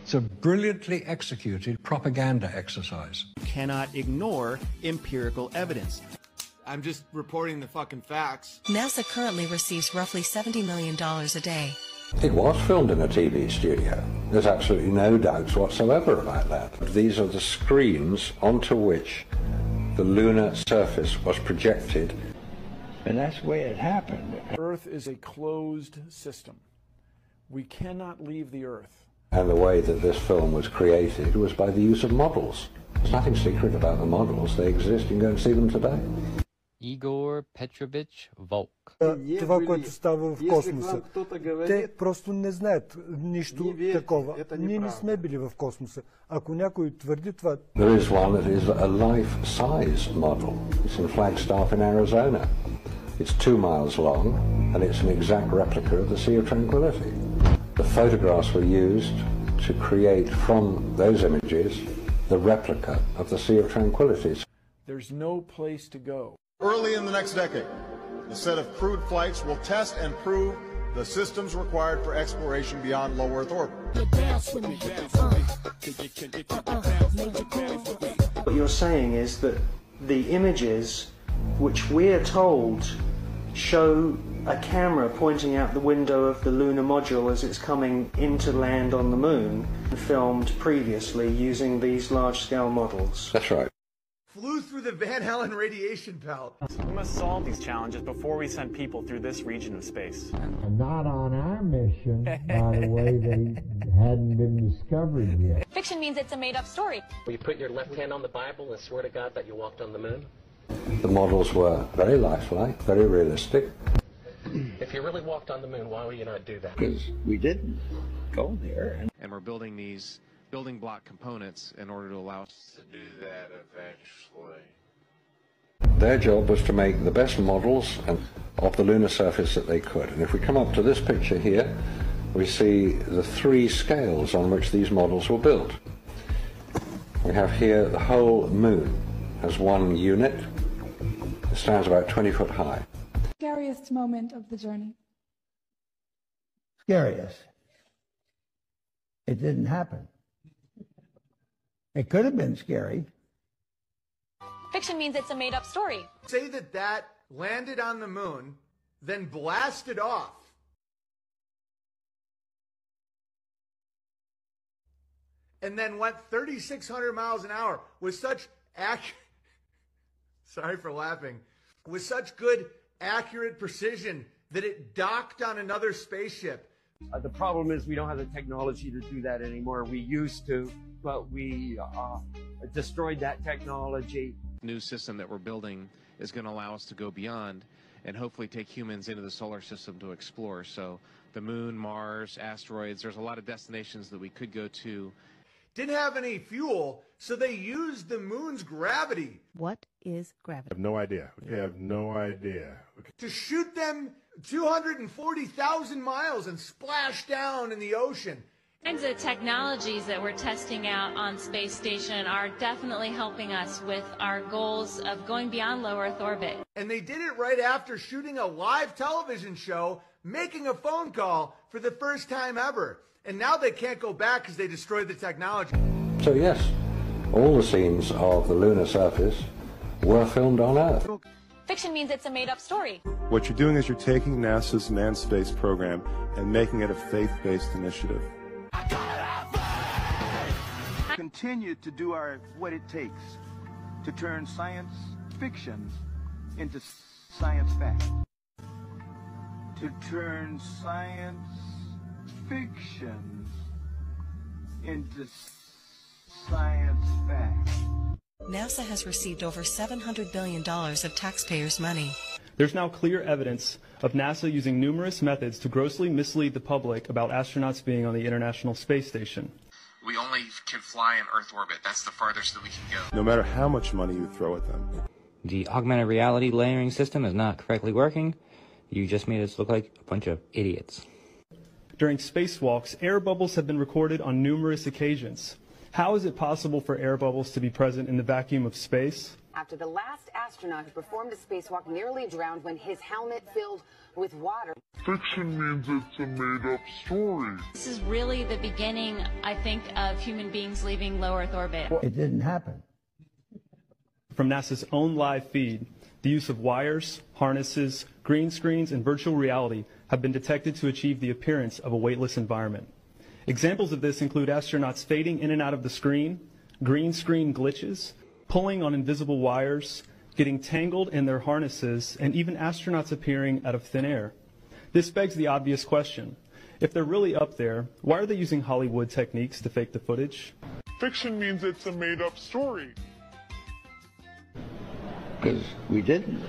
It's a brilliantly executed propaganda exercise. You cannot ignore empirical evidence. I'm just reporting the fucking facts. NASA currently receives roughly $70 million a day. It was filmed in a TV studio. There's absolutely no doubts whatsoever about that. These are the screens onto which the lunar surface was projected. And that's the way it happened. Earth is a closed system. We cannot leave the Earth. And the way that this film was created was by the use of models. There's nothing secret about the models. They exist. You can go and see them today. Igor Petrovich Volk. Това, което става в космоса. Те просто не знаят нищо такова. Ние не сме били в космоса. Ако някой твърди това... There is one that is a life-size model. It's in Flagstaff in Arizona. It's 2 miles long, and it's an exact replica of the Sea of Tranquility. The photographs were used to create from those images the replica of the Sea of Tranquility. There's no place to go. Early in the next decade, a set of crewed flights will test and prove the systems required for exploration beyond low Earth orbit. What you're saying is that the images which we're told show a camera pointing out the window of the lunar module as it's coming into land on the moon, filmed previously using these large-scale models. That's right. Flew through the Van Allen radiation belt. We must solve these challenges before we send people through this region of space. Not on our mission, by the way, they hadn't been discovered yet. Fiction means it's a made-up story. Will you put your left hand on the Bible and swear to God that you walked on the moon? The models were very lifelike, very realistic. If you really walked on the moon, why would you not do that? Because we didn't go there. And we're building these building block components in order to allow us to do that eventually. Their job was to make the best models of the lunar surface that they could. And if we come up to this picture here, we see the 3 scales on which these models were built. We have here the whole moon as one unit. It stands about 20 foot high. Scariest moment of the journey? Scariest. It didn't happen. It could have been scary. Fiction means it's a made-up story. Say that that landed on the moon, then blasted off. And then went 3,600 miles an hour with such sorry for laughing, with such good accurate precision that it docked on another spaceship. The problem is we don't have the technology to do that anymore. We used to, but we destroyed that technology. The new system that we're building is going to allow us to go beyond and hopefully take humans into the solar system to explore. So the moon, Mars, asteroids, there's a lot of destinations that we could go to. Didn't have any fuel, so they used the moon's gravity. What is gravity? I have no idea. Okay, I have no idea. Okay. To shoot them 240,000 miles and splash down in the ocean. Kinds of technologies that we're testing out on space station are definitely helping us with our goals of going beyond low Earth orbit. And they did it right after shooting a live television show, making a phone call for the first time ever. And now they can't go back because they destroyed the technology. So yes, all the scenes of the lunar surface were filmed on Earth. Fiction means it's a made-up story. What you're doing is you're taking NASA's manned space program and making it a faith-based initiative. Continue to do what it takes to turn science fiction into science fact. To turn science fiction into science fact. NASA has received over $700 billion of taxpayers' money. There's now clear evidence of NASA using numerous methods to grossly mislead the public about astronauts being on the International Space Station. We only can fly in Earth orbit. That's the farthest that we can go. No matter how much money you throw at them. The augmented reality layering system is not correctly working. You just made us look like a bunch of idiots. During spacewalks, air bubbles have been recorded on numerous occasions. How is it possible for air bubbles to be present in the vacuum of space? after the last astronaut who performed a spacewalk nearly drowned when his helmet filled with water. Fiction means it's a made-up story. This is really the beginning, I think, of human beings leaving low Earth orbit. It didn't happen. From NASA's own live feed, the use of wires, harnesses, green screens, and virtual reality have been detected to achieve the appearance of a weightless environment. Examples of this include astronauts fading in and out of the screen, green screen glitches, pulling on invisible wires, getting tangled in their harnesses, and even astronauts appearing out of thin air. This begs the obvious question. If they're really up there, why are they using Hollywood techniques to fake the footage? Fiction means it's a made-up story. Because we didn't.